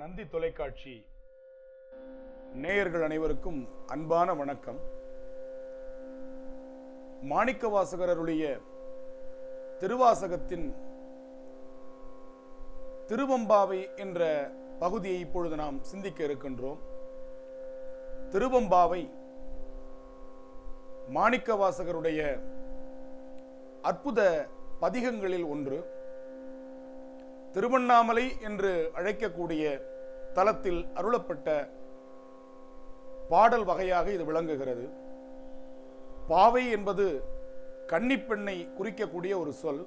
நந்தி தொலைக்காட்சி நேயர்கள் அனைவருக்கும் அன்பான வணக்கம். மாணிக்கவாசகர் அருளிய திருவாசகத்தின் திருவெம்பாவை என்ற பகுதியை இப்பொழுது நாம் சிந்திக்க இருக்கின்றோம். திருவெம்பாவை மாணிக்கவாசகருடைய அற்புத பதிகங்களில் ஒன்று. திருவண்ணாமலை என்று அழைக்கக்கூடிய தலத்தில் அருளப்பட்ட பாடல் வகையாக இது விளங்குகிறது. பாவை என்பது கன்னிப்பெண்ணை குறிக்கக்கூடிய ஒரு சொல்.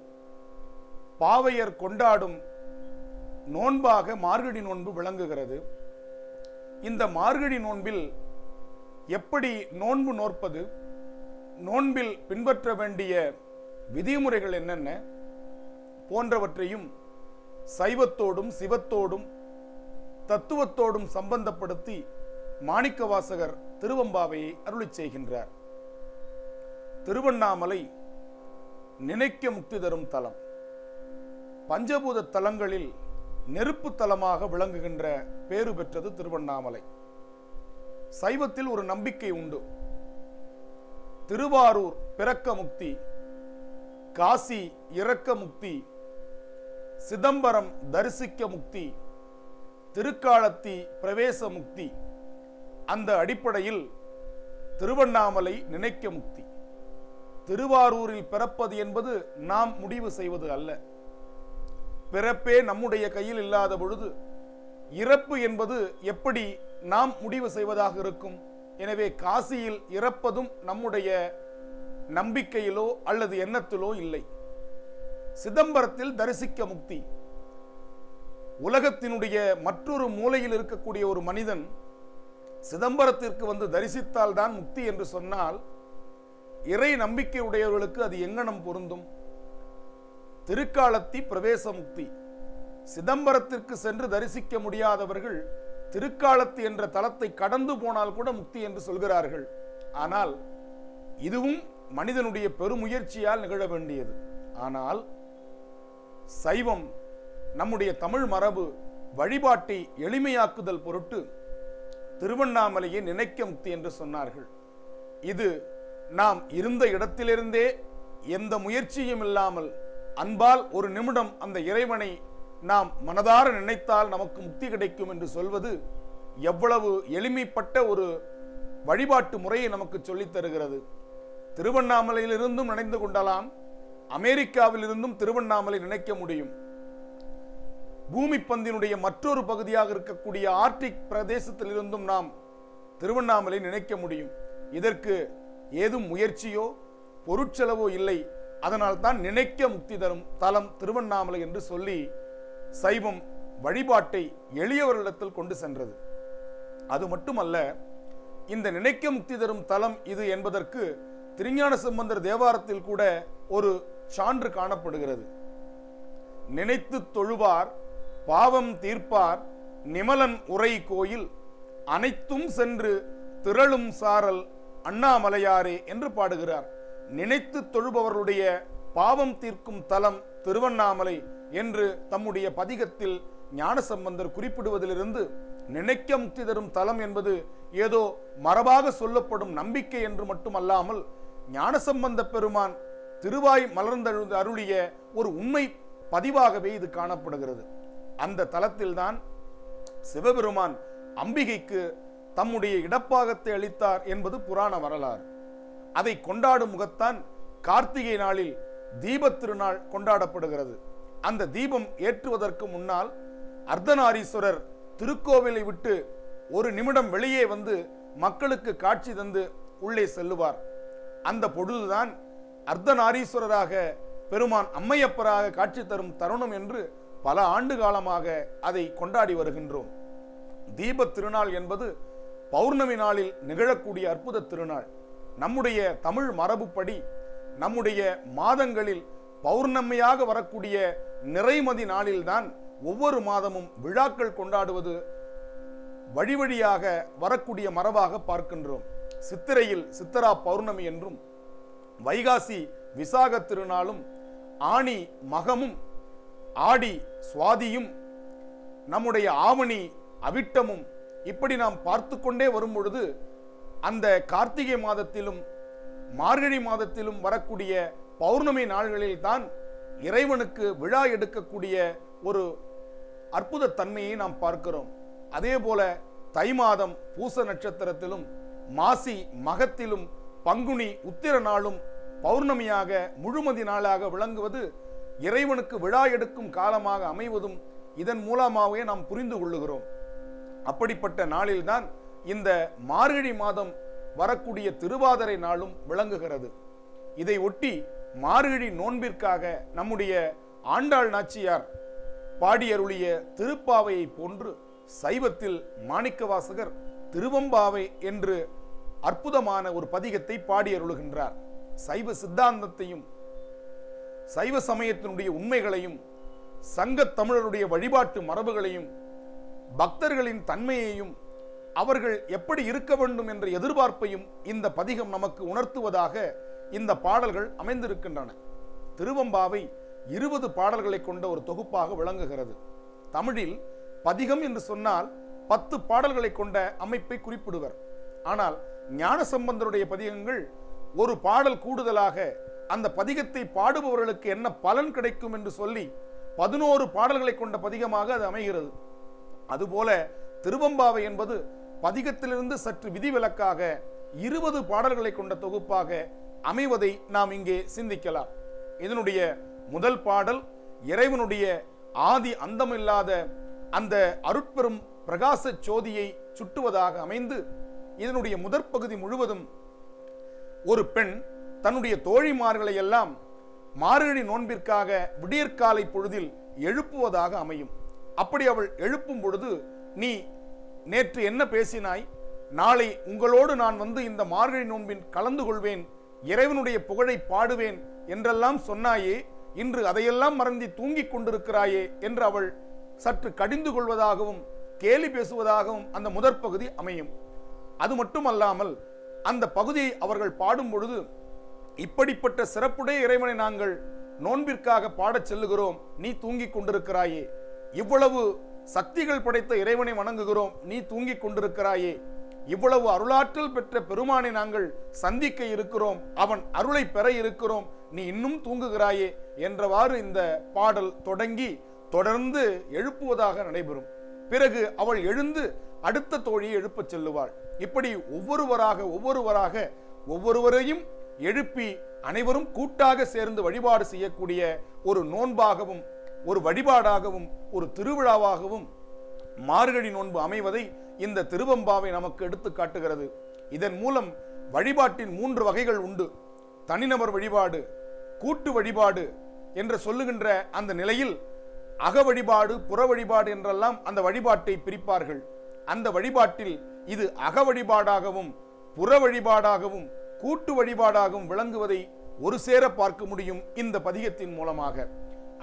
பாவையர் கொண்டாடும் நோன்பாக மார்கழி நோன்பு விளங்குகிறது. இந்த மார்கழி நோன்பில் எப்படி நோன்பு நோற்பது, நோன்பில் பின்பற்ற வேண்டிய விதிமுறைகள் என்னென்ன போன்றவற்றையும் சைவத்தோடும் சிவத்தோடும் தத்துவத்தோடும் சம்பந்தப்படுத்தி மாணிக்கவாசகர் திருவெம்பாவையை அருளிச் செய்கின்றார். திருவண்ணாமலை நினைக்க முக்தி தரும் தலம். பஞ்சபூத தலங்களில் நெருப்பு தலமாக விளங்குகின்ற பேறு பெற்றது திருவண்ணாமலை. சைவத்தில் ஒரு நம்பிக்கை உண்டு. திருவாரூர் பிறக்க முக்தி, காசி இறக்க முக்தி, சிதம்பரம் தரிசிக்க முக்தி, திருக்காலத்தி பிரவேச முக்தி. அந்த அடிப்படையில் திருவண்ணாமலை நினைக்க முக்தி. திருவாரூரில் பிறப்பது என்பது நாம் முடிவு செய்வது அல்ல. பிறப்பே நம்முடைய கையில் இல்லாத பொழுது இறப்பு என்பது எப்படி நாம் முடிவு செய்வதாக இருக்கும்? எனவே காசியில் இறப்பதும் நம்முடைய நம்பிக்கையிலோ அல்லது எண்ணத்திலோ இல்லை. சிதம்பரத்தில் தரிசிக்க முக்தி. உலகத்தினுடைய மற்றொரு மூலையில் இருக்கக்கூடிய ஒரு மனிதன் சிதம்பரத்திற்கு வந்து தரிசித்தால் தான் முக்தி என்று சொன்னால் இறை நம்பிக்கை உடையவர்களுக்கு அது எங்கனம் பொருந்தும்? திருக்காலத்தி பிரவேச முக்தி. சிதம்பரத்திற்கு சென்று தரிசிக்க முடியாதவர்கள் திருக்காலத்தி என்ற தலத்தை கடந்து போனால் கூட முக்தி என்று சொல்கிறார்கள். ஆனால் இதுவும் மனிதனுடைய பெருமுயற்சியால் நிகழ வேண்டியது. ஆனால் சைவம், நம்முடைய தமிழ் மரபு வழிபாட்டை எளிமையாக்குதல் பொருட்டு திருவண்ணாமலையை நினைக்க முக்தி என்று சொன்னார்கள். இது நாம் இருந்த இடத்திலிருந்தே எந்த முயற்சியும் இல்லாமல் அன்பால் ஒரு நிமிடம் அந்த இறைவனை நாம் மனதார நினைத்தால் நமக்கு முக்தி கிடைக்கும் என்று சொல்வது எவ்வளவு எளிமைப்பட்ட ஒரு வழிபாட்டு முறையை நமக்கு சொல்லித் தருகிறது. திருவண்ணாமலையிலிருந்தும் நினைந்து கொள்ளலாம், அமெரிக்காவில் இருந்தும் திருவண்ணாமலை நினைக்க முடியும். பூமி பந்தினுடைய மற்றொரு பகுதியாக இருக்கக்கூடிய ஆர்டிக் பிரதேசத்தில் இருந்தும் நாம் திருவண்ணாமலை நினைக்க முடியும். இதற்கு ஏதும் முயற்சியோ பொருட்செலவோ இல்லை. அதனால் தான் நினைக்க முக்தி தரும் தலம் திருவண்ணாமலை என்று சொல்லி சைவம் வழிபாட்டை எளியவர்களிடத்தில் கொண்டு சென்றது. அது மட்டுமல்ல, இந்த நினைக்க முக்தி தரும் தலம் இது என்பதற்கு திருஞான சம்பந்தர் தேவாரத்தில் கூட ஒரு சான்று காணப்படுகிறது. நினைத்து தொழுவார் பாவம் தீர்ப்பார் நிமலன் உரை கோயில் அனைத்தும் சென்று திரளும் சாரல் அண்ணாமலையாரே என்று பாடுகிறார். நினைத்து தொழுபவர்களுடைய பாவம் தீர்க்கும் தலம் திருவண்ணாமலை என்று தம்முடைய பதிகத்தில் ஞானசம்பந்தர் குறிப்பிடுவதிலிருந்து நினைக்க முக்தி தரும் தலம் என்பது ஏதோ மரபாக சொல்லப்படும் நம்பிக்கை என்று மட்டுமல்லாமல் ஞானசம்பந்த பெருமான் திருவாய் மலர்ந்தெழுந்து அருளிய ஒரு உண்மை பதிவாகவே இது காணப்படுகிறது. அந்த தலத்தில்தான் சிவபெருமான் அம்பிகைக்கு தம்முடைய இடப்பாகத்தை அளித்தார் என்பது புராண வரலாறு. அதை கொண்டாடும் முகத்தான் கார்த்திகை நாளில் தீபத் திருநாள் கொண்டாடப்படுகிறது. அந்த தீபம் ஏற்றுவதற்கு முன்னால் அர்த்தநாரீஸ்வரர் திருக்கோவிலை விட்டு ஒரு நிமிடம் வெளியே வந்து மக்களுக்கு காட்சி தந்து உள்ளே செல்லுவார். அந்த பொழுதுதான் அர்த்தநாரீஸ்வரராக பெருமான் அம்மையப்பராக காட்சி தரும் தருணம் என்று பல ஆண்டு காலமாக அதை கொண்டாடி வருகின்றோம். தீபத் திருநாள் என்பது பௌர்ணமி நாளில் நிகழக்கூடிய அற்புத திருநாள். நம்முடைய தமிழ் மரபுப்படி நம்முடைய மாதங்களில் பௌர்ணமியாக வரக்கூடிய நிறைமதி நாளில்தான் ஒவ்வொரு மாதமும் விழாக்கள் கொண்டாடுவது வழி வழியாக வரக்கூடிய மரபாக பார்க்கின்றோம். சித்திரையில் சித்திரா பௌர்ணமி என்றும், வைகாசி விசாக திருநாளும், ஆனி மகமும், ஆடி சுவாதியும், நம்முடைய ஆவணி அவிட்டமும் இப்படி நாம் பார்த்து கொண்டே வரும் பொழுது அந்த கார்த்திகை மாதத்திலும் மார்கழி மாதத்திலும் வரக்கூடிய பௌர்ணமி நாள்களில் தான் இறைவனுக்கு விழா எடுக்கக்கூடிய ஒரு அற்புத தன்மையை நாம் பார்க்கிறோம். அதே போல தை மாதம் பூச நட்சத்திரத்திலும் மாசி மகத்திலும் பங்குனி உத்திர நாளும் பௌர்ணமியாக முழுமதி நாளாக விளங்குவது இறைவனுக்கு விழா எடுக்கும் காலமாக அமைவதும் இதன் மூலமாகவே நாம் புரிந்து கொள்ளுகிறோம். அப்படிப்பட்ட நாளில்தான் இந்த மார்கழி மாதம் வரக்கூடிய திருவாதிரை நாளும் விளங்குகிறது. இதை ஒட்டி மார்கழி நோன்பிற்காக நம்முடைய ஆண்டாள் நாச்சியார் பாடியருளிய திருப்பாவையை போன்று சைவத்தில் மாணிக்கவாசகர் திருவம்பாவை என்று அற்புதமான ஒரு பதிகத்தை பாடியருளுகின்றார். சைவ சித்தாந்தத்தையும் சைவ சமயத்தினுடைய உண்மைகளையும் சங்கத் தமிழருடைய வழிபாட்டு மரபுகளையும் பக்தர்களின் தன்மையையும் அவர்கள் எப்படி இருக்க வேண்டும் என்ற எதிர்பார்ப்பையும் இந்த பதிகம் நமக்கு உணர்த்துவதாக இந்த பாடல்கள் அமைந்திருக்கின்றன. திருவம்பாவை 20 பாடல்களை கொண்ட ஒரு தொகுப்பாக விளங்குகிறது. தமிழில் பதிகம் என்று சொன்னால் 10 பாடல்களை கொண்ட அமைப்பை குறிப்பிடுவர். ஆனால் ஞானசம்பந்தருடைய பதிகங்கள் ஒரு பாடல் கூடுதலாக அந்த பதிகத்தை பாடுபவர்களுக்கு என்ன பலன் கிடைக்கும் என்று சொல்லி 11 பாடல்களை கொண்ட பதிகமாக அது அமைகிறது. அதுபோல திருவம்பாவை என்பது பதிகத்திலிருந்து சற்று விதிவிலக்காக 20 பாடல்களை கொண்ட தொகுப்பாக அமைவதை நாம் இங்கே சிந்திக்கலாம். இதனுடைய முதல் பாடல் இறைவனுடைய ஆதி அந்தமில்லாத அந்த அருட்பெரும் பிரகாச ஜோதியை சுட்டுவதாக அமைந்து, இதனுடைய முதற் பகுதி முழுவதும் ஒரு பெண் தன்னுடைய தோழிமார்களை எல்லாம் மார்கழி நோன்பிற்காக விடியற்காலை பொழுதில் எழுப்புவதாக அமையும். அப்படி அவள் எழுப்பும் பொழுது, நீ நேற்று என்ன பேசினாய், நாளை உங்களோடு நான் வந்து இந்த மார்கழி நோன்பின் கலந்து கொள்வேன், இறைவனுடைய புகழை பாடுவேன் என்றெல்லாம் சொன்னாயே, இன்று அதையெல்லாம் மறந்து தூங்கிக் கொண்டிருக்கிறாயே என்று அவள் சற்று கடிந்து கொள்வதாகவும் கேலி பேசுவதாகவும் அந்த முதற் பகுதி அமையும். அது மட்டுமல்லாமல் அந்த பகுதியை அவர்கள் பாடும் பொழுது, இப்படிப்பட்ட சிறப்புடைய இறைவனை நாங்கள் நோன்பிற்காக பாடச் செல்லுகிறோம், நீ தூங்கிக் கொண்டிருக்கிறாயே, இவ்வளவு சக்திகள் படைத்த இறைவனை வணங்குகிறோம், நீ தூங்கிக் கொண்டிருக்கிறாயே, இவ்வளவு அருளாற்றல் பெற்ற பெருமானை நாங்கள் சந்திக்க இருக்கிறோம், அவன் அருளை பெற இருக்கிறோம், நீ இன்னும் தூங்குகிறாயே என்றவாறு இந்த பாடல் தொடங்கி தொடர்ந்து எழுப்புவதாக நடைபெறும். பிறகு அவள் எழுந்து அடுத்த தோழியை எழுப்பச் செல்லுவாள். இப்படி ஒவ்வொருவராக ஒவ்வொருவரையும் எழுப்பி அனைவரும் கூட்டாக சேர்ந்து வழிபாடு செய்யக்கூடிய ஒரு நோன்பாகவும் ஒரு வழிபாடாகவும் ஒரு திருவிழாவாகவும் மார்கழி நோன்பு அமைவதை இந்த திருவம்பாவை நமக்கு எடுத்து காட்டுகிறது. இதன் மூலம் வழிபாட்டின் 3 வகைகள் உண்டு. தனிநபர் வழிபாடு, கூட்டு வழிபாடு என்று சொல்லுகின்ற அந்த நிலையில் அக வழிபாடு, புற வழிபாடு என்றெல்லாம் அந்த வழிபாட்டை பிரிப்பார்கள். அந்த வழிபாட்டில் இது அக வழிபாடாகவும் புற வழிபாடாகவும் கூட்டு வழிபாடாகவும் விளங்குவதை ஒரு சேர பார்க்க முடியும் இந்த பதிகத்தின் மூலமாக.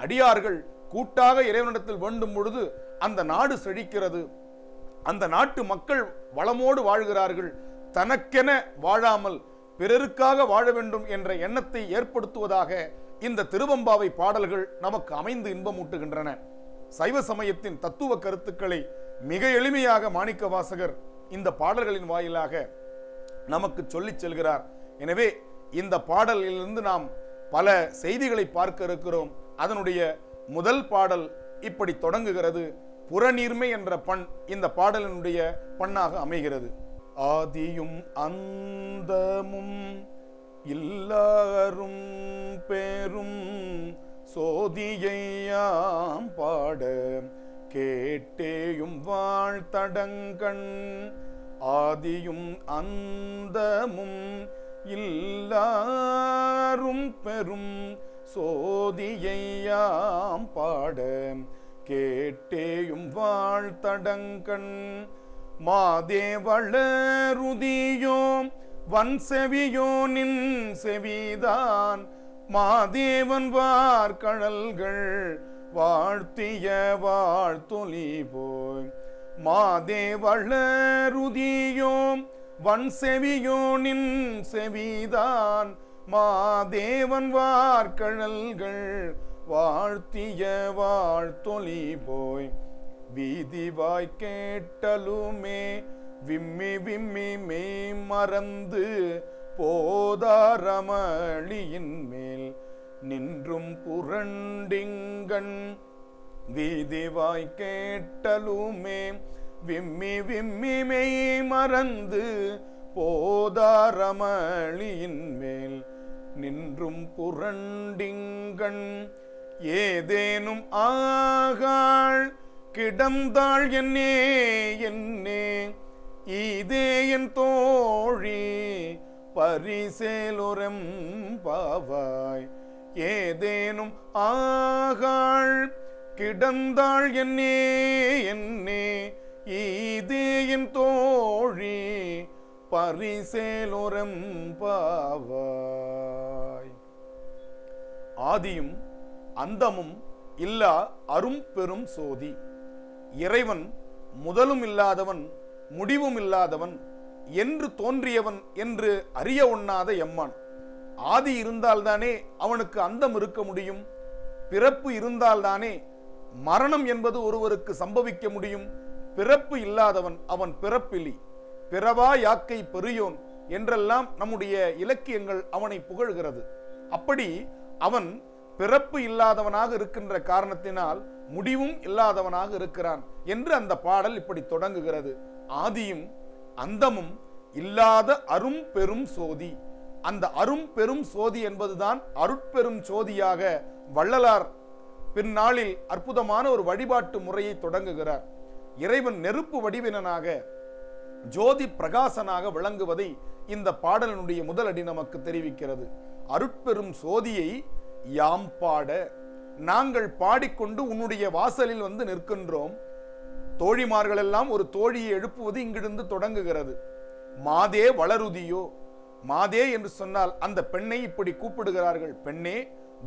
அடியார்கள் கூட்டாக இறைவனிடத்தில் வேண்டும் பொழுது அந்த நாடு செழிக்கிறது, அந்த நாட்டு மக்கள் வளமோடு வாழ்கிறார்கள், தனக்கென வாழாமல் பிறருக்காக வாழ வேண்டும் என்ற எண்ணத்தை ஏற்படுத்துவதாக இந்த திருவம்பாவை பாடல்கள் நமக்கு அமைந்து இன்பமூட்டுகின்றன. சைவ சமயத்தின் தத்துவ கருத்துக்களை மிக எளிமையாக மாணிக்கவாசகர் இந்த பாடல்களின் வாயிலாக நமக்கு சொல்லிச் செல்கிறார். எனவே இந்த பாடலிலிருந்து நாம் பல செய்திகளை பார்க்க இருக்கிறோம். அதனுடைய முதல் பாடல் இப்படி தொடங்குகிறது. புறநீர்மை என்ற பண் இந்த பாடலினுடைய பண்ணாக அமைகிறது. ஆதியும் அந்தமும் இல்லாரும் பேரும் சோதியையாம் பாட கேட்டேயும் வாழ்த்தடங்கண். ஆதியும் அந்தமும் இல்லாரும் பெரும் சோதியையாம் பாட கேட்டேயும் வாழ்த்தடங்கண். மாதேவளருதியோ வன் செவியோ நின் செவிதான் மாதேவன் வார்கழல்கள் வாழ்த்திய வாழ்த்தொலி போய். மாதேவளருதியோ வன் செவியோ நின் செவிதான் மாதேவன் வார்கழல்கள் வாழ்த்திய வாழ்த்தொலி போய். வீதிவாய் கேட்டலுமே விம்மி விம்மி மெய் மறந்து போதாரமளியின் மேல் நின்றும் புரண்டிங்கண். வீதிவாய் கேட்டலுமே விம்மி விம்மி மெய் மறந்து போதாரமளியின் மேல் நின்றும் புரண்டிங்கண். ஏதேனும் ஆகாள் கிடந்தாள் என்னே என்னே இதே என் தோழி பரிசேலோரம் பாவாய். ஏதேனும் ஆகாள் கிடந்தாள் என்னே என்னே இதே என் தோழி பரிசேலோரம் பாவாய். ஆதியும் அந்தமும் இல்லா அரும் பெரும் சோதி. இறைவன் முதலும் இல்லாதவன் முடிவும் இல்லாதவன் என்று தோன்றியவன் என்று அறிய ஒண்ணாத எம்மான். ஆதி இருந்தால்தானே அவனுக்கு அந்தம் இருக்க முடியும். பிறப்பு இருந்தால்தானே மரணம் என்பது ஒருவருக்கு சம்பவிக்க முடியும். பிறப்பு இல்லாதவன் அவன் பிறப்பிலி. பிறவா யாக்கை பெரியோன் என்றெல்லாம் நம்முடைய இலக்கியங்கள் அவனை புகழ்கிறது. அப்படி அவன் பிறப்பு இல்லாதவனாக இருக்கின்ற காரணத்தினால் முடிவும் இல்லாதவனாக இருக்கிறான் என்று அந்த பாடல் இப்படி தொடங்குகிறது. ஆதியும் அந்தமும் இல்லாத அரும் பெரும் சோதி. அந்த அரும் பெரும் சோதி என்பதுதான் அருட்பெரும் சோதியாக வள்ளலார் பின்னாளில் அற்புதமான ஒரு வழிபாட்டு முறையை தொடங்குகிறார். இறைவன் நெருப்பு வடிவினனாக ஜோதி பிரகாசனாக விளங்குவதை இந்த பாடலினுடைய முதல் அடி நமக்கு தெரிவிக்கிறது. அருட்பெரும் சோதியை யாம் பாட நாங்கள் பாடிக்கொண்டு உன்னுடைய வாசலில் வந்து நிற்கின்றோம். தோழிமார்கள் எல்லாம் ஒரு தோழியை எழுப்புவது இங்கிருந்து தொடங்குகிறது. மாதே வளருதியோ. மாதே என்று சொன்னால் அந்த பெண்ணை இப்படி கூப்பிடுகிறார்கள். பெண்ணே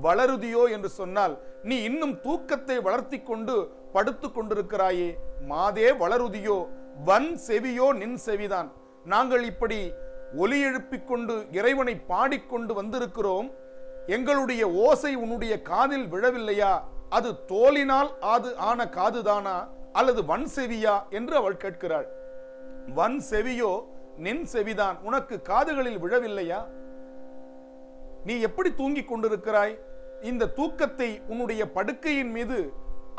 வளருதியோ என்று சொன்னால் நீ இன்னும் தூக்கத்தை வளர்த்தி கொண்டு படுத்து கொண்டிருக்கிறாயே. மாதே வளருதியோ வன் செவியோ நின் செவிதான். நாங்கள் இப்படி ஒலி எழுப்பிக் கொண்டு இறைவனை பாடிக்கொண்டு வந்திருக்கிறோம். எங்களுடைய ஓசை உன்னுடைய காதில் விழவில்லையா? அது தோலினால் அது ஆன காதுதானா அல்லது வன் செவியா என்று அவள் கேட்கிறாள். வன் செவியோ நின் செவிதான். உனக்கு காதுகளில் விழவில்லையா? நீ எப்படி தூங்கிக் கொண்டிருக்கிறாய்? இந்த தூக்கத்தை உன்னுடைய படுக்கையின் மீது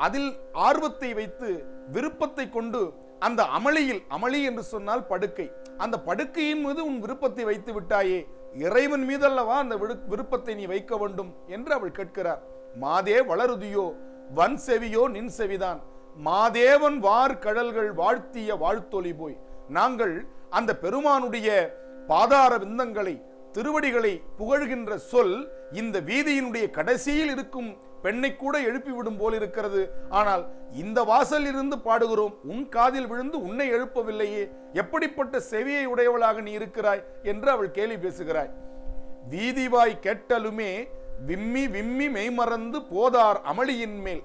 அதில் ஆர்வத்தை வைத்து விருப்பத்தை கொண்டு அந்த அமளியில், அமளி என்று சொன்னால் படுக்கை, அந்த படுக்கையின் மீது உன் விருப்பத்தை வைத்து விட்டாயே. இறைவன் மீதல்லவா அந்த விருப்பத்தை நீ வைக்க வேண்டும் என்று அவள் கேட்கிறார். மாதே வளருதியோ வன் செவியோ நின் செவிதான். மாதேவன் வார் கடல்கள் வாழ்த்திய வாழ்த்தொலி போய். நாங்கள் அந்த பெருமானுடைய பாதார விந்தங்களை திருவடிகளை புகழ்கின்ற சொல் இந்த வீதியினுடைய கடைசியில் இருக்கும் பெண்ணை கூட எழுப்பிவிடும் போல் இருக்கிறது. ஆனால் இந்த வாசல் இருந்து பாடுகிறோம், உன் காதில் விழுந்து உன்னை எழுப்பவில்லையே, எப்படிப்பட்ட செவியை உடையவளாக நீ இருக்கிறாய் என்று அவள் கேலி பேசுகிறாய். வீதிவாய் கேட்டலுமே விம்மி விம்மி மெய்மறந்து போதார் அமளியின் மேல்.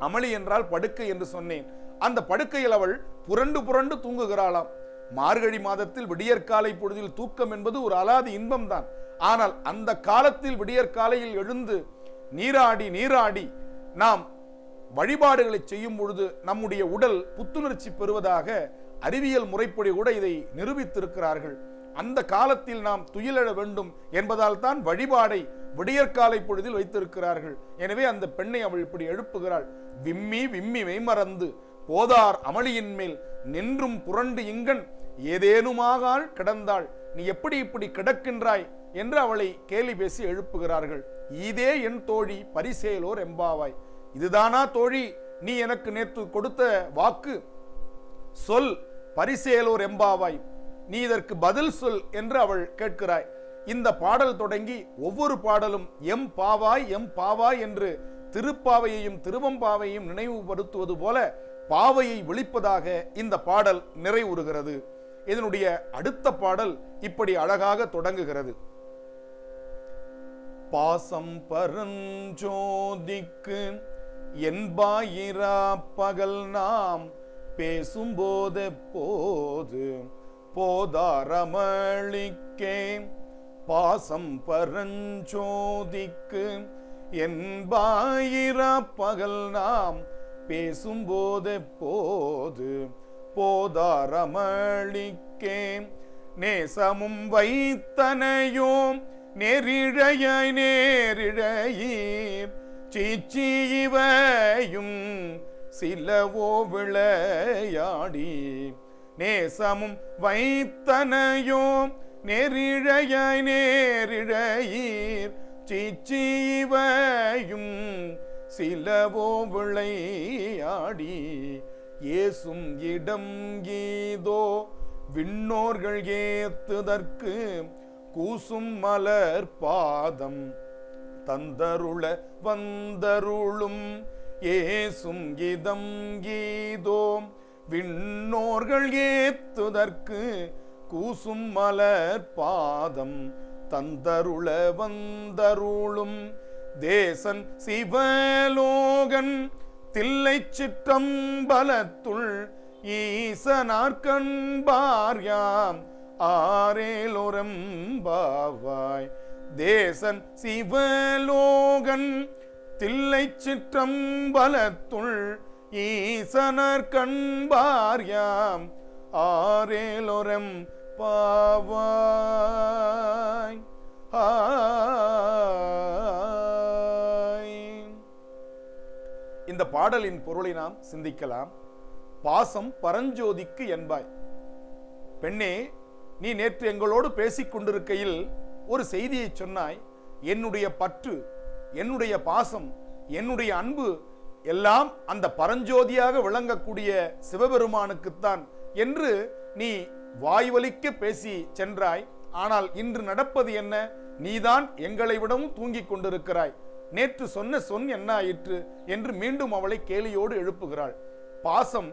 அமளி என்றால் படுக்கை என்று சொன்னேன். அந்த படுக்கையில் அவள் புரண்டு புரண்டு தூங்குகிறாளாம். மார்கழி மாதத்தில் விடியற்காலை பொழுதில் தூக்கம் என்பது ஒரு அலாதி இன்பம்தான். ஆனால் அந்த காலத்தில் விடியற்காலையில் எழுந்து நீராடி நீராடி நாம் வழிபாடுகளை செய்யும் பொழுது நம்முடைய உடல் புத்துணர்ச்சி பெறுவதாக அறிவியல் முறைப்படி கூட இதை நிரூபித்திருக்கிறார்கள். அந்த காலத்தில் நாம் துயிலெழ வேண்டும் என்பதால் தான் வழிபாடை விடியற்காலை பொழுதில் வைத்திருக்கிறார்கள். எனவே அந்த பெண்ணை அவள் இப்படி எழுப்புகிறாள். விம்மி விம்மி மெய்மறந்து போதார் அமளியின் மேல் நின்றும் புரண்டு இங்கன் ஏதேனுமாகாள் கிடந்தாள். நீ எப்படி இப்படி கிடக்கின்றாய் என்று அவளை கேலி பேசி எழுப்புகிறார்கள். இதே என் தோழி பரிசேலோர் எம்பாவாய். இதுதானா தோழி நீ எனக்கு நேற்று கொடுத்த வாக்கு? சொல் பரிசேலோர் எம்பாவாய், நீ இதற்கு பதில் சொல் என்று அவள் கேட்கிறாய். இந்த பாடல் தொடங்கி ஒவ்வொரு பாடலும் எம் பாவாய் எம் பாவாய் என்று திருப்பாவையையும் திருவம்பாவையும் நினைவுபடுத்துவது போல பாவையை விழிப்பதாக இந்த பாடல் நிறைவுறுகிறது. இதனுடைய அடுத்த பாடல் இப்படி அழகாக தொடங்குகிறது. பாசம் பரஞ்சோதிக்கு என்பாயிரா பகல் நாம் பேசும்போது போது போதாரமளிக்கே. பாசம் பரஞ்சோதிக்கு என்பாயிரா பகல் நாம் பேசும்போது போது போதாரமளிக்கே நேசமும் வைத்தனையோம் நேரிழையாய் நேரிழையீர் சீச்சிவையும் சிலவோ விளையாடி நேசமும் வைத்தனையோம் நேரிழையாய் நேரிழையீர் சீச்சிவையும் சிலவோ விளையாடி ஏசும் இடம் கீதோ விண்ணோர்கள் ஏத்துதற்கு கூசும் மலர் பாதம் தந்தருள வந்தருளும் ஏசும் இதம் கீதோ விண்ணோர்கள் ஏத்துதற்கு கூசும் மலர் பாதம் தந்தருள வந்தருளும் தேசன் சிவலோகன் தில்லை சிற்றம்பலத்துள் ஈசனார்கண்பார்யாம் ஆரேலொரம்பாவாய் தேசன் சிவலோகன் தில்லை சிற்றம்பலத்துள் ஈசனார்கண்பார்யாம் ஆரேலொரம் பாவாய். இந்த பாடலின் பொருளை நாம் சிந்திக்கலாம். பாசம் பரஞ்சோதிக்கு என்பாய். பெண்ணே, நீ நேற்று எங்களோடு பேசிக் கொண்டிருக்கையில் ஒரு செய்தியை சொன்னாய். என்னுடைய பற்று, என்னுடைய பாசம், என்னுடைய அன்பு எல்லாம் அந்த பரஞ்சோதியாக விளங்கக்கூடிய சிவபெருமானுக்குத்தான் என்று நீ வாய்வலிக்க பேசி சென்றாய். ஆனால் இன்று நடப்பது என்ன? நீதான் எங்களை விடவும் தூங்கிக் கொண்டிருக்கிறாய். நேற்று சொன்ன என்ன ஆயிற்று என்று மீண்டும் அவளை கேலியோடு எழுப்புகிறாள். பாசம்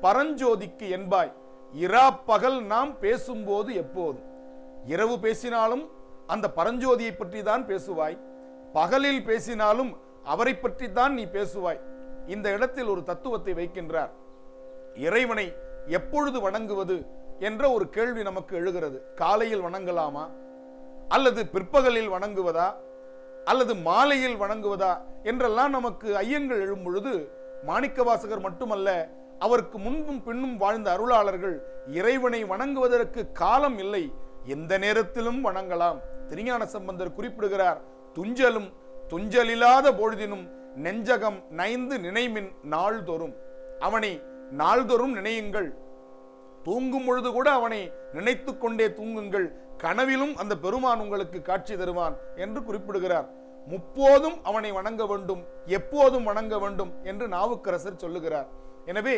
பரஞ்சோதிக்கு என்பாய். இரா பகல் நாம் பேசும்போது எப்போதும் இரவு பேசினாலும் அந்த பரஞ்சோதியை பற்றி தான் பேசுவாய், பகலில் பேசினாலும் அவரை பற்றி தான் நீ பேசுவாய். இந்த இடத்தில் ஒரு தத்துவத்தை வைக்கின்றார். இறைவனை எப்பொழுது வணங்குவது என்ற ஒரு கேள்வி நமக்கு எழுகிறது. காலையில் வணங்கலாமா, அல்லது பிற்பகலில் வணங்குவதா, அல்லது மாலையில் வணங்குவதா என்றெல்லாம் நமக்கு ஐயங்கள் எழும் பொழுது, மாணிக்கவாசகர் மட்டுமல்ல, அவருக்கு முன்பும் பின்னும் வாழ்ந்த அருளாளர்கள் இறைவனை வணங்குவதற்கு காலம் இல்லை, எந்த நேரத்திலும் வணங்கலாம். திருஞான சம்பந்தர் குறிப்பிடுகிறார், துஞ்சலும் துஞ்சலில்லாத பொழுதினும் நெஞ்சகம் நைந்து நினைமின் நாள்தோறும். அவனை நாள்தோறும் நினையுங்கள், தூங்கும் பொழுது கூட அவனை நினைத்து கொண்டே தூங்குங்கள், கனவிலும் அந்த பெருமான் உங்களுக்கு காட்சி தருவான் என்று குறிப்பிடுகிறார். முப்போதும் அவனை வணங்க வேண்டும், எப்போதும் வணங்க வேண்டும் என்று நாவுக்கரசர் சொல்லுகிறார். எனவே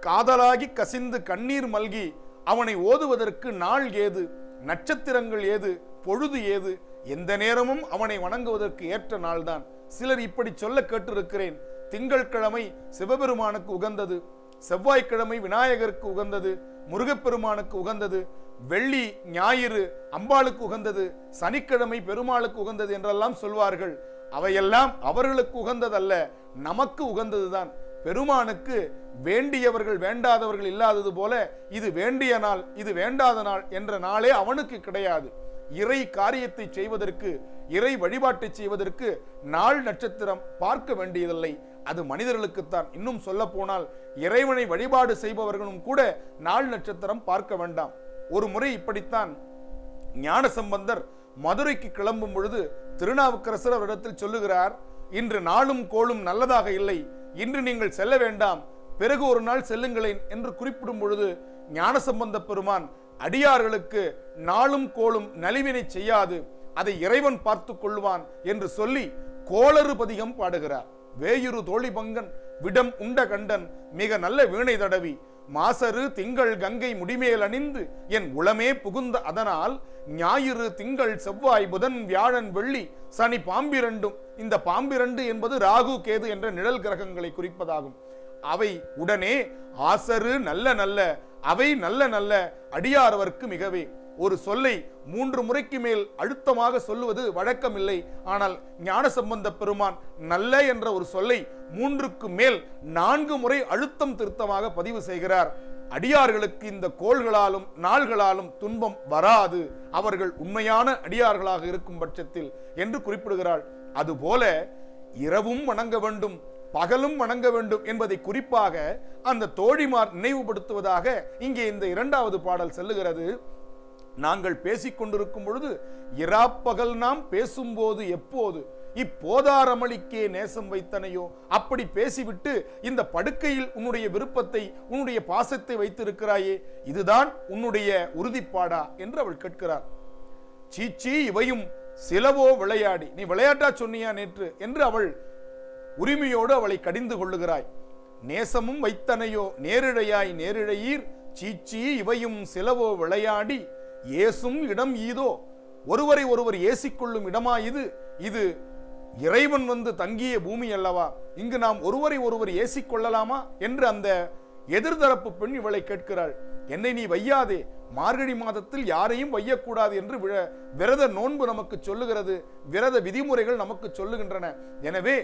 காதலாகி கசிந்து கண்ணீர் மல்கி அவனை ஓதுவதற்கு நாள் ஏது, நட்சத்திரங்கள் ஏது, பொழுது ஏது? எந்த நேரமும் அவனை வணங்குவதற்கு ஏற்ற நாள்தான். சிலர் இப்படி சொல்ல கேட்டிருக்கிறேன். திங்கட்கிழமை சிவபெருமானுக்கு உகந்தது, செவ்வாய்க்கிழமை விநாயகருக்கு உகந்தது, முருகப்பெருமானுக்கு உகந்தது, வெள்ளி ஞாயிறு அம்பாளுக்கு உகந்தது, சனிக்கிழமை பெருமாளுக்கு உகந்தது என்றெல்லாம் சொல்வார்கள். அவையெல்லாம் அவர்களுக்கு உகந்ததல்ல, நமக்கு உகந்ததுதான். பெருமானுக்கு வேண்டியவர்கள் வேண்டாதவர்கள் இல்லாதது போல இது வேண்டிய நாள், இது வேண்டாத நாள் என்ற நாளே அவனுக்கு கிடையாது. இறை காரியத்தை செய்வதற்கு, இறை வழிபாட்டை செய்வதற்கு நாள் நட்சத்திரம் பார்க்க வேண்டியதில்லை, அது மனிதர்களுக்குத்தான். இன்னும் சொல்ல போனால் இறைவனை வழிபாடு செய்பவர்களும் கூட நாள் நட்சத்திரம் பார்க்க வேண்டாம். ஒரு முறை இப்படித்தான் ஞானசம்பந்தர் மதுரைக்கு கிளம்பும் பொழுது திருநாவுக்கரசர் அவரிடத்தில் சொல்லுகிறார், இன்று நாளும் கோளும் நல்லதாக இல்லை, இன்று நீங்கள் செல்ல வேண்டாம், பிறகு ஒரு நாள் செல்லுங்களேன் என்று குறிப்பிடும் பொழுது ஞானசம்பந்த பெருமான், அடியார்களுக்கு நாளும் கோளும் நலிவினை செய்யாது, அதை இறைவன் பார்த்து கொள்வான் என்று சொல்லி கோளறு பதிகம் பாடுகிறார். வேயுரு தோழி பங்கன் விடம் உண்ட கண்டன் மிக நல்ல வீணை தடவி மாசரு திங்கள் கங்கை முடிமேல் அணிந்து என் உளமே புகுந்த அதனால் ஞாயிறு திங்கள் செவ்வாய் புதன் வியாழன் வெள்ளி சனி பாம்பிரண்டும். இந்த பாம்பிரண்டு என்பது ராகு கேது என்ற நிழல் கிரகங்களை குறிப்பதாகும். அவை உடனே ஆசரு நல்ல நல்ல, அவை நல்ல நல்ல அடியாரவர்க்கு மிகவே. ஒரு சொல்லை 3 முறைக்கு மேல் அழுத்தமாக சொல்லுவது வழக்கமில்லை. ஆனால் ஞானசம்பந்த பெருமான் நல்ல என்ற ஒரு சொல்லை 3க்கு மேல் 4 முறை அழுத்தம் திருத்தமாக பதிவு செய்கிறார். அடியார்களுக்கு இந்த கோள்களாலும் நாள்களாலும் துன்பம் வராது, அவர்கள் உண்மையான அடியார்களாக இருக்கும் பட்சத்தில் என்று குறிப்பிடுகிறாள். அதுபோல இரவும் வணங்க வேண்டும், பகலும் வணங்க வேண்டும் என்பதை குறிப்பாக அந்த தோழிமார் நினைவுபடுத்துவதாக இங்கே இந்த இரண்டாவது பாடல் செல்லுகிறது. நாங்கள் பேசிக்கொண்டிருக்கும் பொழுது இராப்பகல் நாம் பேசும்போது எப்போது இப்போதாரமளிக்கே நேசம் வைத்தனையோ, அப்படி பேசிவிட்டு இந்த படுக்கையில் உன்னுடைய விருப்பத்தை உன்னுடைய பாசத்தை வைத்திருக்கிறாயே, இதுதான் உன்னுடைய உறுதிப்பாடா என்று அவள் கேட்கிறார். சீச்சி இவையும் சிலவோ விளையாடி, நீ விளையாட்டா சொன்னியா நேற்று என்று அவள் உரிமையோடு அவளை கடிந்து கொள்ளுகிறாய். நேசமும் வைத்தனையோ நேரிழையாய் நேரிழையீர், சீச்சி இவையும் சிலவோ விளையாடி ஏசும் இடம் ஈதோ, ஒருவரை ஒருவர் ஏசிக்கொள்ளும் இடமா இது? இது இறைவன் வந்து தங்கிய பூமி அல்லவா, இங்கு நாம் ஒருவரை ஒருவர் ஏசிக்கொள்ளலாமா என்று அந்த எதிர்தரப்பு பெண் இவளை கேட்கிறாள். என்னை நீ வையாதே, மார்கழி மாதத்தில் யாரையும் வையக்கூடாது என்று விரத நோன்பு நமக்கு சொல்லுகிறது, விரத விதிமுறைகள் நமக்கு சொல்லுகின்றன. எனவே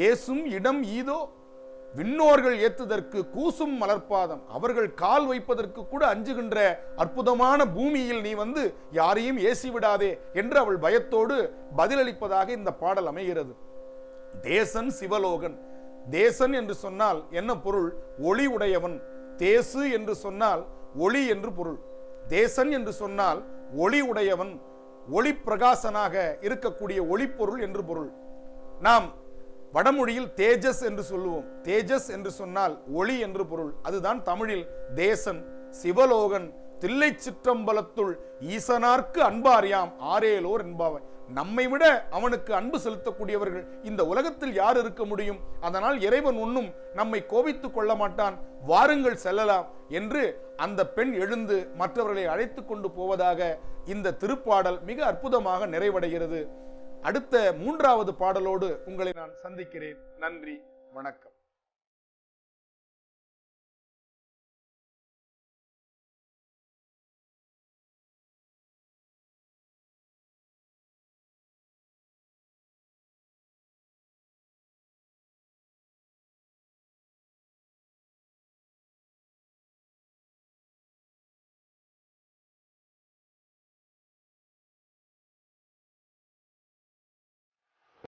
ஏசும் இடம் ஈதோ, விண்ணோர்கள் ஏத்துதற்கு கூசும் மலர்பாதம், அவர்கள் கால் வைப்பதற்கு கூட அஞ்சுகின்ற அற்புதமான பூமியில் நீ வந்து யாரையும் ஏசி விடாதே என்று அவள் பயத்தோடு பதிலளிப்பதாக இந்த பாடல் அமைகிறது. தேசன் சிவலோகன், தேசன் என்று சொன்னால் என்ன பொருள்? ஒளி உடையவன். தேசு என்று சொன்னால் ஒளி என்று பொருள். தேசன் என்று சொன்னால் ஒளி உடையவன், ஒளி பிரகாசனாக இருக்கக்கூடிய ஒளிப்பொருள் என்று பொருள். நாம் வடமொழியில் தேஜஸ் என்று சொல்லுவோம். தேஜஸ் என்று சொன்னால் ஒளி என்று பொருள். அதுதான் தமிழில் தேசன். சிவலோகன் தில்லை சிற்றம்பலத்துள் ஈசனார்க்கு அன்பாரியாம் ஆரேலோர் என்பாவன். நம்மை விட அவனுக்கு அன்பு செலுத்தக்கூடியவர்கள் இந்த உலகத்தில் யார் இருக்க முடியும்? அதனால் இறைவன் ஒன்றும் நம்மை கோபித்துக் கொள்ள மாட்டான், வாருங்கள் செல்லலாம் என்று அந்த பெண் எழுந்து மற்றவர்களை அழைத்து கொண்டு போவதாக இந்த திருப்பாடல் மிக அற்புதமாக நிறைவடைகிறது. அடுத்த மூன்றாவது பாடலோடு உங்களை நான் சந்திக்கிறேன். நன்றி, வணக்கம்.